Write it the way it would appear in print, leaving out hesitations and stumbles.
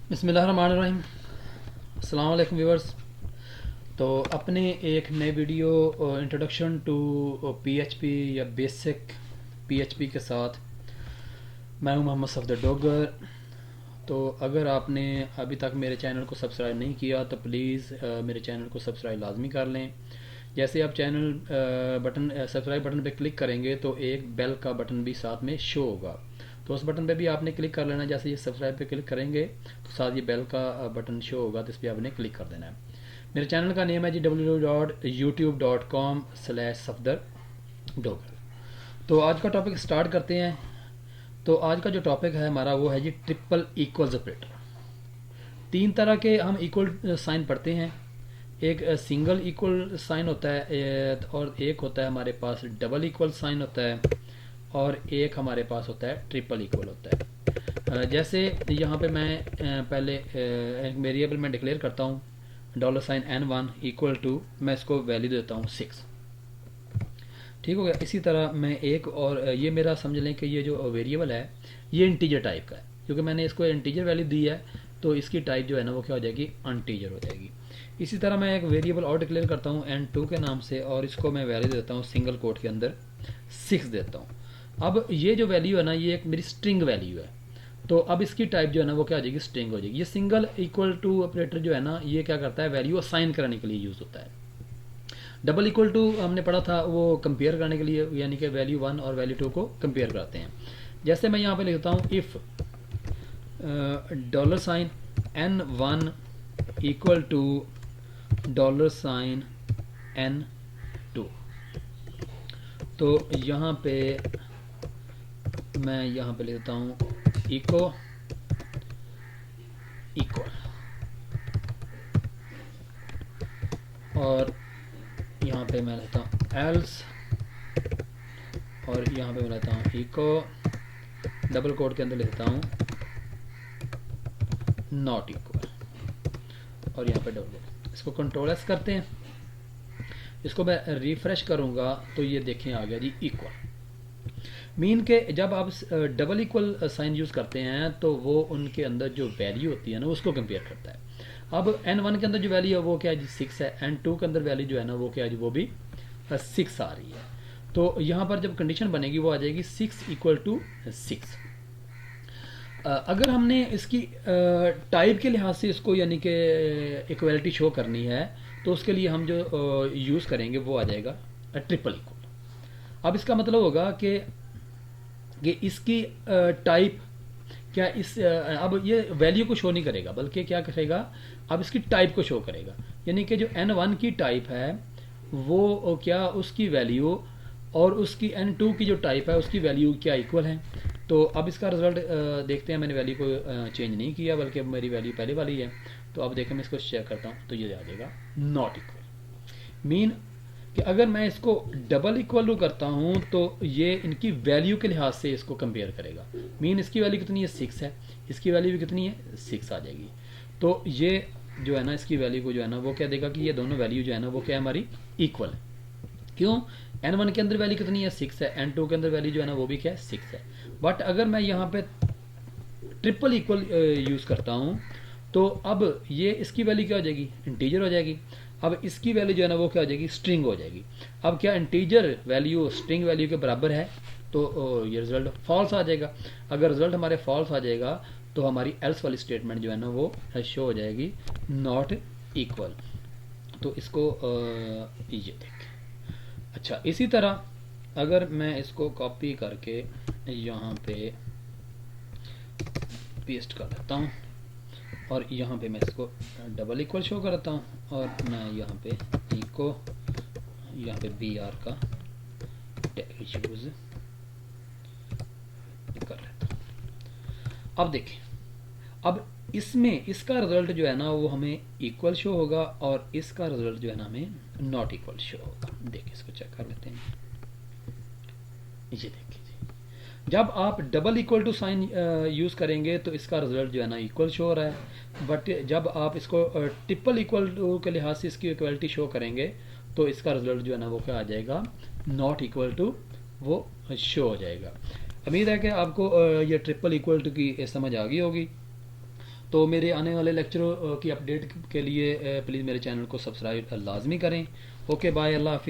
बिस्मिल्लाहिर्रहमानिर्रहीम। अस्सलाम वालेकुम व्यूअर्स। तो अपने एक नए वीडियो इंट्रोडक्शन टू पीएचपी या बेसिक पीएचपी के साथ मैं हूं मोहम्मद सफदर डोगर। तो अगर आपने अभी तक मेरे चैनल को सब्सक्राइब नहीं किया तो प्लीज़ मेरे चैनल को सब्सक्राइब लाजमी कर लें। जैसे आप चैनल बटन सब्सक्राइब बटन पे क्लिक करेंगे तो एक बेल का बटन भी साथ में शो होगा, तो उस बटन पे भी आपने क्लिक कर लेना। जैसे ये सब्सक्राइब पे क्लिक करेंगे तो साथ ये बेल का बटन शो होगा, तो इस पर आपने क्लिक कर देना है। मेरे चैनल का नेम है जी www.youtube.com/सफदर डोगर। तो आज का टॉपिक स्टार्ट करते हैं। तो आज का जो टॉपिक है हमारा वो है जी ट्रिपल इक्वल्स ऑपरेटर। तीन तरह के हम इक्वल साइन पढ़ते हैं। एक सिंगल इक्वल साइन होता है और एक होता है हमारे पास डबल इक्वल साइन होता है और एक हमारे पास होता है ट्रिपल इक्वल होता है। जैसे यहाँ पे मैं पहले एक वेरिएबल में डिक्लेयर करता हूँ $n1 इक्वल टू, मैं इसको वैल्यू देता हूँ 6। ठीक हो गया। इसी तरह मैं एक और ये मेरा समझ लें कि ये जो वेरिएबल है ये इंटीजर टाइप का है, क्योंकि मैंने इसको इंटीजर वैल्यू दी है तो इसकी टाइप जो है ना वो क्या हो जाएगी, अनटीजर हो जाएगी। इसी तरह मैं एक वेरिएबल और डिक्लेयर करता हूँ n2 के नाम से और इसको मैं वैल्यू देता हूँ सिंगल कोट के अंदर 6 देता हूँ। अब ये जो वैल्यू है ना ये एक मेरी स्ट्रिंग वैल्यू है, तो अब इसकी टाइप जो है ना वो क्या हो जाएगी, स्ट्रिंग हो जाएगी। ये सिंगल इक्वल टू ऑपरेटर जो है ना ये क्या करता है, वैल्यू असाइन करने के लिए यूज़ होता है। डबल इक्वल टू हमने पढ़ा था वो कंपेयर करने के लिए, यानी कि वैल्यू 1 और वैल्यू 2 को कंपेयर कराते हैं। जैसे मैं यहाँ पे लिखता हूँ if $n1 equal to $n2। तो यहाँ पे मैं यहाँ पे लिखता हूँ इको इक्वल, और यहाँ पे मैं लेता हूँ एल्स, और यहाँ पे मैं लेता हूँ इको डबल कोड के अंदर लिखता हूँ नॉट इक्वल, और यहाँ पे डबल। इसको कंट्रोल एस करते हैं। इसको मैं रिफ्रेश करूँगा तो ये देखें आ गया जी इक्वल। मीन के जब आप डबल इक्वल साइन यूज़ करते हैं तो वो उनके अंदर जो वैल्यू होती है ना उसको कंपेयर करता है। अब n1 के अंदर जो वैल्यू है वो क्या है जी 6 है, n2 के अंदर वैल्यू जो है ना वो क्या है जी वो भी 6 आ रही है। तो यहाँ पर जब कंडीशन बनेगी वो आ जाएगी 6 इक्वल टू 6। अगर हमने इसकी टाइप के लिहाज से इसको यानी कि इक्वलिटी शो करनी है तो उसके लिए हम जो यूज़ करेंगे वो आ जाएगा ट्रिपल इक्वल। अब इसका मतलब होगा कि इसकी टाइप क्या इस अब ये वैल्यू को शो नहीं करेगा बल्कि क्या करेगा, अब इसकी टाइप को शो करेगा। यानी कि जो n1 की टाइप है वो क्या उसकी वैल्यू और उसकी n2 की जो टाइप है उसकी वैल्यू क्या इक्वल है। तो अब इसका रिजल्ट देखते हैं। मैंने वैल्यू को चेंज नहीं किया बल्कि अब मेरी वैल्यू पहले वाली है। तो अब देखें मैं इसको चेक करता हूँ तो ये आ जाएगा नॉट इक्वल। मीन कि अगर मैं इसको डबल इक्वल करता हूँ तो ये इनकी वैल्यू के लिहाज से इसको कंपेयर करेगा। मीन इसकी वैल्यू कितनी है 6 है, इसकी वैल्यू भी कितनी है 6 आ जाएगी। तो ये जो है ना इसकी वैल्यू को जो है ना वो क्या देगा कि ये दोनों वैल्यू जो है ना वो क्या है हमारी इक्वल है। क्यों, n1 के अंदर वैल्यू कितनी है 6 है, n2 के अंदर वैल्यू जो है ना वो भी क्या है 6 है। बट अगर मैं यहाँ पे ट्रिपल इक्वल यूज़ करता हूँ तो अब ये इसकी वैल्यू क्या हो जाएगी, इंटीजर हो जाएगी। अब इसकी वैल्यू जो है ना वो क्या हो जाएगी, स्ट्रिंग हो जाएगी। अब क्या इंटीजर वैल्यू स्ट्रिंग वैल्यू के बराबर है तो ये रिजल्ट फॉल्स आ जाएगा। अगर रिजल्ट हमारे फॉल्स आ जाएगा तो हमारी एल्स वाली स्टेटमेंट जो है ना वो शो हो जाएगी नॉट इक्वल। तो इसको ये देखें। अच्छा, इसी तरह अगर मैं इसको कॉपी करके यहाँ पे पेस्ट कर देता हूँ और यहाँ पे मैं इसको डबल इक्वल शो करता हूँ और मैं यहाँ पे इको यहाँ पे BR का टैग यूज कर लेता हूँ। अब देखें, अब इसमें इसका रिजल्ट जो है ना वो हमें इक्वल शो होगा और इसका रिजल्ट जो है ना हमें नॉट इक्वल शो होगा। देखिए इसको चेक कर लेते हैं। ये देखिए जब आप double equal to sign use करेंगे तो इसका रिजल्ट जो है ना इक्वल शो हो रहा है। बट जब आप इसको ट्रिपल इक्वल टू के लिहाज से इसकी इक्वलिटी शो करेंगे तो इसका रिजल्ट जो है ना वो क्या आ जाएगा, नॉट इक्वल टू वो शो हो जाएगा। उम्मीद है कि आपको ये ट्रिपल इक्वल टू की समझ आ गई होगी। तो मेरे आने वाले लेक्चर की अपडेट के लिए प्लीज़ मेरे चैनल को सब्सक्राइब लाजमी करें। ओके बाय, अल्लाह हाफिज़।